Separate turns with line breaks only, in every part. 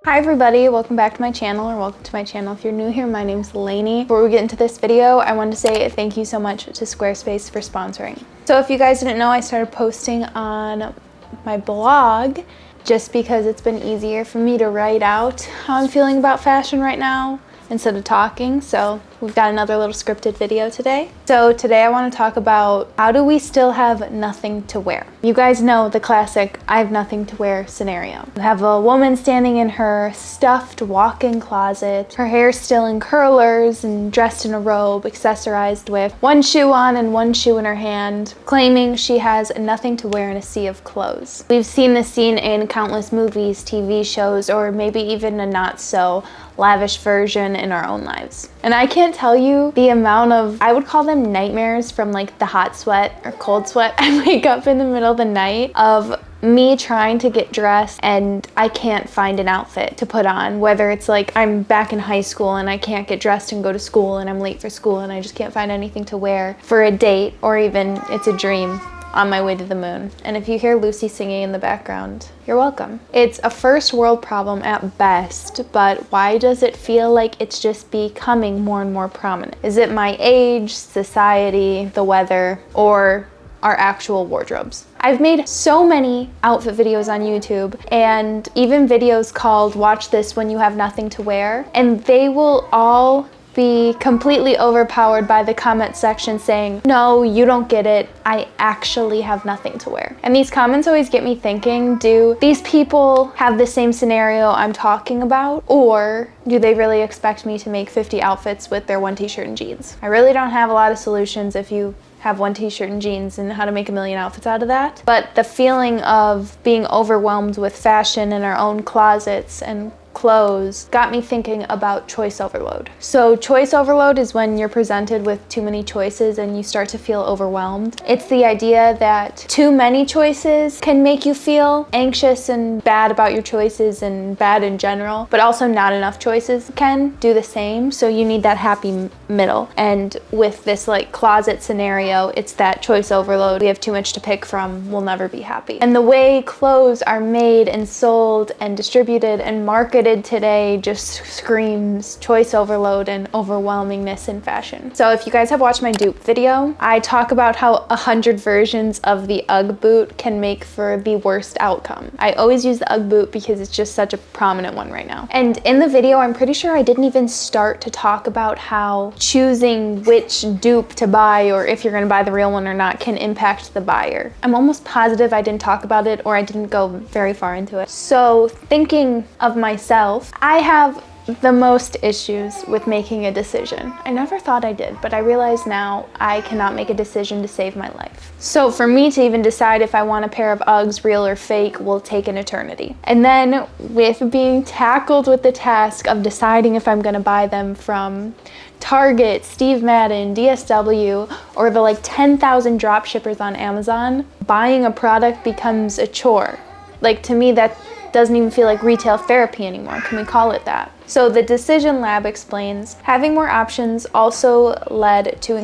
Hi everybody, welcome back to my channel, or welcome to my channel if you're new here. My name's Lainey. Before we get into this video, I wanted to say thank you so much to Squarespace for sponsoring. So if you guys didn't know, I started posting on my blog just because it's been easier for me to write out how I'm feeling about fashion right now instead of talking. So we've got another little scripted video today. So today I want to talk about how do we still have nothing to wear? You guys know the classic I have nothing to wear scenario. You have a woman standing in her stuffed walk-in closet, her hair still in curlers and dressed in a robe, accessorized with one shoe on and one shoe in her hand, claiming she has nothing to wear in a sea of clothes. We've seen this scene in countless movies, TV shows, or maybe even a not so lavish version in our own lives. And I can't tell you the amount of, I would call them nightmares from like the hot sweat or cold sweat I wake up in the middle of the night of me trying to get dressed and I can't find an outfit to put on, whether it's like I'm back in high school and I can't get dressed and go to school and I'm late for school and I just can't find anything to wear for a date, or even it's a dream on my way to the moon. And if you hear Lucy singing in the background, you're welcome. It's a first world problem at best, but why does it feel like it's just becoming more and more prominent? Is it my age, society, the weather, or our actual wardrobes? I've made so many outfit videos on YouTube and even videos called Watch This When You Have Nothing to Wear, and they will all be completely overpowered by the comment section saying, no, you don't get it, I actually have nothing to wear. And these comments always get me thinking, do these people have the same scenario I'm talking about, or do they really expect me to make 50 outfits with their one t-shirt and jeans? I really don't have a lot of solutions if you have one t-shirt and jeans and how to make a million outfits out of that. But the feeling of being overwhelmed with fashion in our own closets and clothes got me thinking about choice overload. So choice overload is when you're presented with too many choices and you start to feel overwhelmed. It's the idea that too many choices can make you feel anxious and bad about your choices and bad in general, but also not enough choices can do the same. So you need that happy middle. And with this like closet scenario, it's that choice overload. We have too much to pick from, we'll never be happy. And the way clothes are made and sold and distributed and marketed today just screams choice overload and overwhelmingness in fashion. So if you guys have watched my dupe video, I talk about how 100 versions of the UGG boot can make for the worst outcome. I always use the UGG boot because it's just such a prominent one right now. And in the video, I'm pretty sure I didn't even start to talk about how choosing which dupe to buy, or if you're gonna buy the real one or not, can impact the buyer. I'm almost positive I didn't talk about it, or I didn't go very far into it. So thinking of myself, I have the most issues with making a decision. I never thought I did, but I realize now I cannot make a decision to save my life. So for me to even decide if I want a pair of Uggs, real or fake, will take an eternity. And then with being tackled with the task of deciding if I'm gonna buy them from Target, Steve Madden, DSW, or the like 10,000 drop shippers on Amazon, buying a product becomes a chore. Like, to me, that doesn't even feel like retail therapy anymore. Can we call it that? So the Decision Lab explains, having more options also led to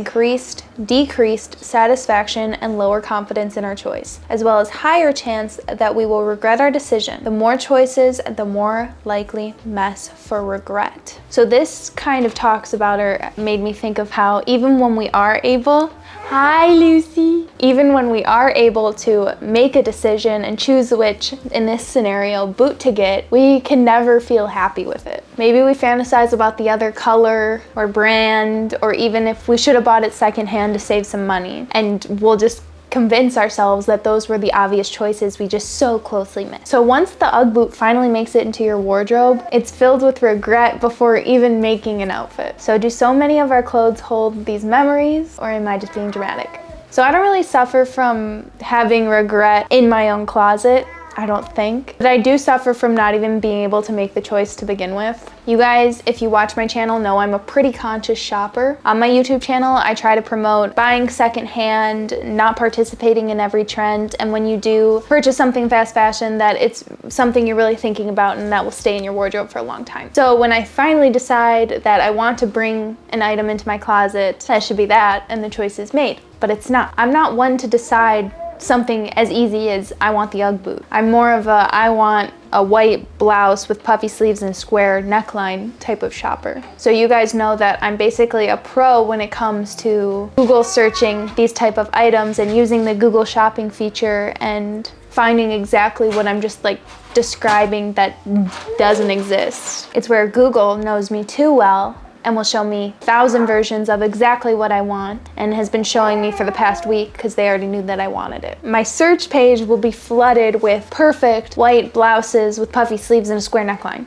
decreased satisfaction and lower confidence in our choice, as well as higher chance that we will regret our decision. The more choices, the more likely mess for regret. So this kind of talks about, or made me think of how even when we are able, hi Lucy, even when we are able to make a decision and choose which, in this scenario, boot to get, we can never feel happy with it. Maybe we fantasize about the other color or brand, or even if we should have bought it secondhand to save some money, and we'll just convince ourselves that those were the obvious choices we just so closely missed. So once the UGG boot finally makes it into your wardrobe, it's filled with regret before even making an outfit. So do so many of our clothes hold these memories, or am I just being dramatic? So I don't really suffer from having regret in my own closet, I don't think. But I do suffer from not even being able to make the choice to begin with. You guys, if you watch my channel, know I'm a pretty conscious shopper. On my YouTube channel, I try to promote buying secondhand, not participating in every trend, and when you do purchase something fast fashion, that it's something you're really thinking about and that will stay in your wardrobe for a long time. So when I finally decide that I want to bring an item into my closet, that should be that, and the choice is made. But it's not. I'm not one to decide something as easy as I want the UGG boot. I'm more of a I want a white blouse with puffy sleeves and square neckline type of shopper. So you guys know that I'm basically a pro when it comes to Google searching these type of items and using the Google shopping feature and finding exactly what I'm just like describing that doesn't exist. It's where Google knows me too well and will show me 1,000 versions of exactly what I want, and has been showing me for the past week because they already knew that I wanted it. My search page will be flooded with perfect white blouses with puffy sleeves and a square neckline.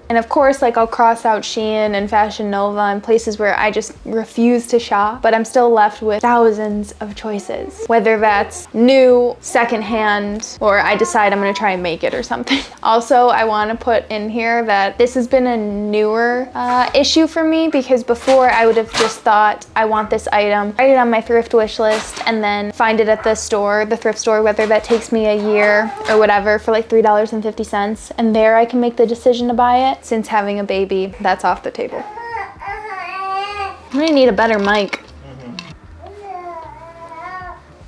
And of course, like, I'll cross out Shein and Fashion Nova and places where I just refuse to shop, but I'm still left with thousands of choices. Whether that's new, secondhand, or I decide I'm gonna try and make it or something. Also, I wanna put in here that this has been a newer issue for me, because before I would have just thought, I want this item, write it on my thrift wish list, and then find it at the store, the thrift store, whether that takes me a year or whatever, for like $3.50, and there I can make the decision to buy it. Since having a baby, that's off the table. I'm gonna need a better mic.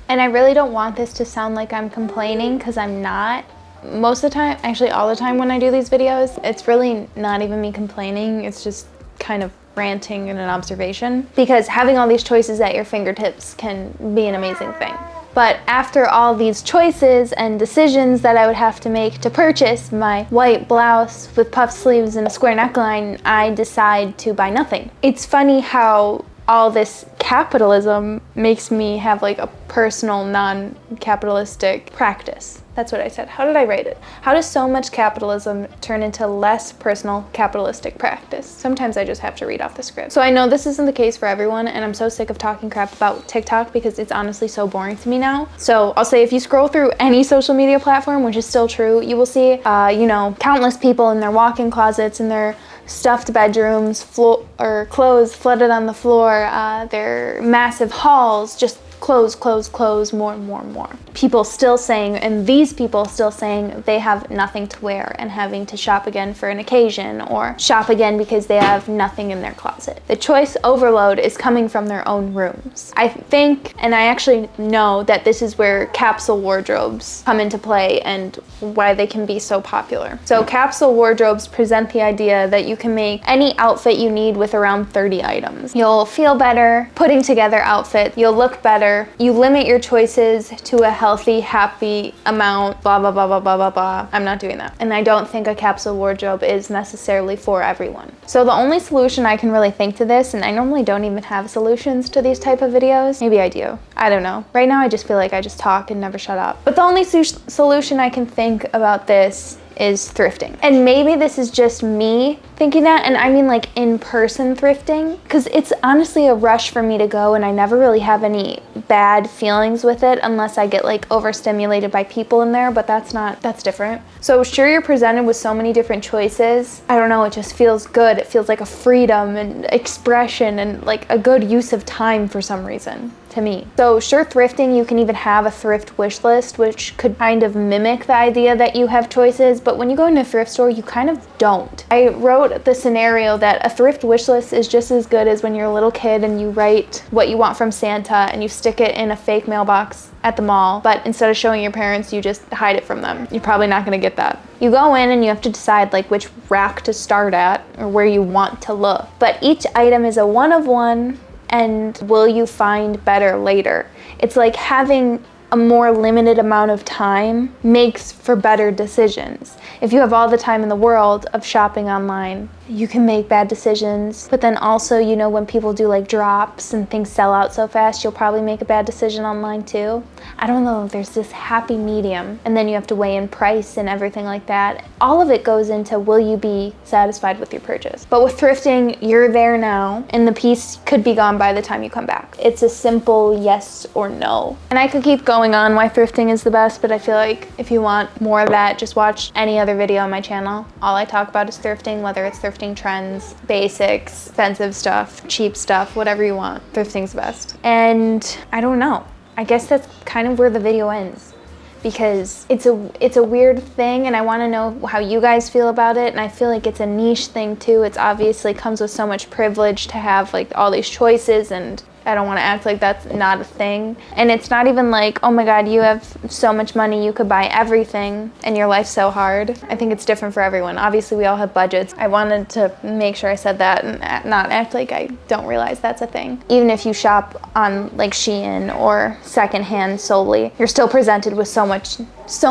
And I really don't want this to sound like I'm complaining, because I'm not. Most of the time, actually all the time when I do these videos, it's really not even me complaining, it's just kind of ranting and an observation. Because having all these choices at your fingertips can be an amazing thing. But after all these choices and decisions that I would have to make to purchase my white blouse with puff sleeves and a square neckline, I decide to buy nothing. It's funny how all this capitalism makes me have like a personal non-capitalistic practice. That's what I said. How did I write it? How does so much capitalism turn into less personal capitalistic practice? Sometimes I just have to read off the script. So I know this isn't the case for everyone, and I'm so sick of talking crap about TikTok because it's honestly so boring to me now. So I'll say, if you scroll through any social media platform, which is still true, you will see, you know, countless people in their walk-in closets, in their stuffed bedrooms, clothes flooded on the floor, their massive hauls, just clothes, more. People still saying, and these people still saying, they have nothing to wear and having to shop again for an occasion, or shop again because they have nothing in their closet. The choice overload is coming from their own rooms. I think, and I actually know, that this is where capsule wardrobes come into play and why they can be so popular. So capsule wardrobes present the idea that you can make any outfit you need with around 30 items. You'll feel better putting together outfit, you'll look better, you limit your choices to a healthy, happy amount, blah, blah, blah, blah, blah, blah, blah. I'm not doing that. And I don't think a capsule wardrobe is necessarily for everyone. So the only solution I can really think to this, and I normally don't even have solutions to these type of videos, maybe I do, I don't know. Right now I just feel like I just talk and never shut up. But the only solution I can think about this is thrifting. And maybe this is just me thinking that, and I mean like in-person thrifting, because it's honestly a rush for me to go, and I never really have any bad feelings with it unless I get like overstimulated by people in there, but that's different. So sure, you're presented with so many different choices. I don't know, it just feels good. It feels like a freedom and expression and like a good use of time for some reason to me. So sure, thrifting, you can even have a thrift wish list, which could kind of mimic the idea that you have choices, but when you go into a thrift store, you kind of don't. I wrote the scenario that a thrift wish list is just as good as when you're a little kid and you write what you want from Santa and you stick it in a fake mailbox at the mall, but instead of showing your parents, you just hide it from them. You're probably not gonna get that. You go in and you have to decide like which rack to start at or where you want to look, but each item is a one of one, and will you find better later? It's like having a more limited amount of time makes for better decisions. If you have all the time in the world of shopping online, you can make bad decisions, but then also, you know, when people do like drops and things sell out so fast, you'll probably make a bad decision online too. I don't know, there's this happy medium, and then you have to weigh in price and everything like that. All of it goes into, will you be satisfied with your purchase? But with thrifting, you're there now, and the piece could be gone by the time you come back. It's a simple yes or no. And I could keep going on why thrifting is the best, but I feel like if you want more of that, just watch any other video on my channel. All I talk about is thrifting, whether it's thrifting trends, basics, expensive stuff, cheap stuff, whatever you want. Thrifting's the best. And I don't know. I guess that's kind of where the video ends, because it's a weird thing, and I want to know how you guys feel about it. And I feel like it's a niche thing too. It's obviously comes with so much privilege to have like all these choices, and I don't want to act like that's not a thing. And it's not even like, oh my God, you have so much money, you could buy everything and your life's so hard. I think it's different for everyone. Obviously, we all have budgets. I wanted to make sure I said that and not act like I don't realize that's a thing. Even if you shop on like Shein or secondhand solely, you're still presented with so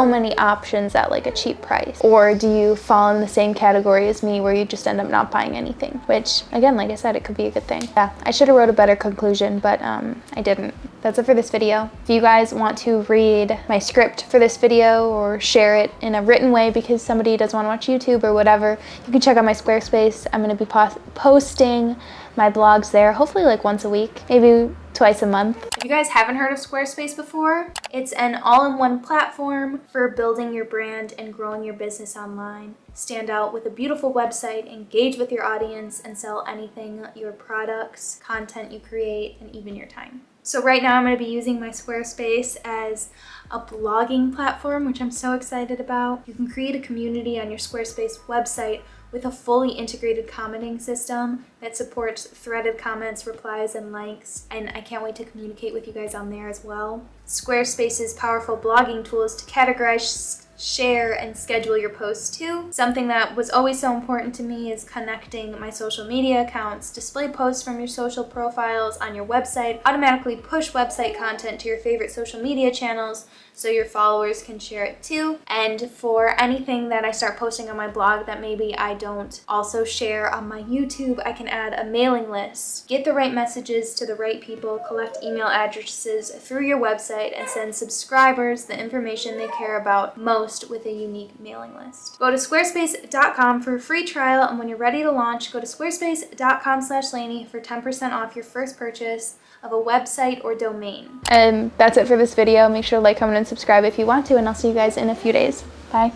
many options at like a cheap price. Or do you fall in the same category as me where you just end up not buying anything? Which, again, like I said, it could be a good thing. Yeah, I should have wrote a better conclusion, but I didn't. That's it for this video. If you guys want to read my script for this video or share it in a written way because somebody doesn't want to watch YouTube or whatever, you can check out my Squarespace. I'm going to be posting my blogs there, hopefully like once a week, maybe twice a month. If you guys haven't heard of Squarespace before, it's an all-in-one platform for building your brand and growing your business online. Stand out with a beautiful website, engage with your audience, and sell anything, your products, content you create, and even your time. So right now I'm going to be using my Squarespace as a blogging platform, which I'm so excited about. You can create a community on your Squarespace website with a fully integrated commenting system that supports threaded comments, replies, and likes. And I can't wait to communicate with you guys on there as well. Squarespace's powerful blogging tools to categorize, share, and schedule your posts too. Something that was always so important to me is connecting my social media accounts. Display posts from your social profiles on your website, automatically push website content to your favorite social media channels so your followers can share it too. And for anything that I start posting on my blog that maybe I don't also share on my YouTube, I can add a mailing list. Get the right messages to the right people, collect email addresses through your website, and send subscribers the information they care about most with a unique mailing list. Go to squarespace.com for a free trial, and when you're ready to launch, go to squarespace.com/Lainey for 10% off your first purchase of a website or domain. And that's it for this video. Make sure to like, comment, and subscribe if you want to, and I'll see you guys in a few days. Bye.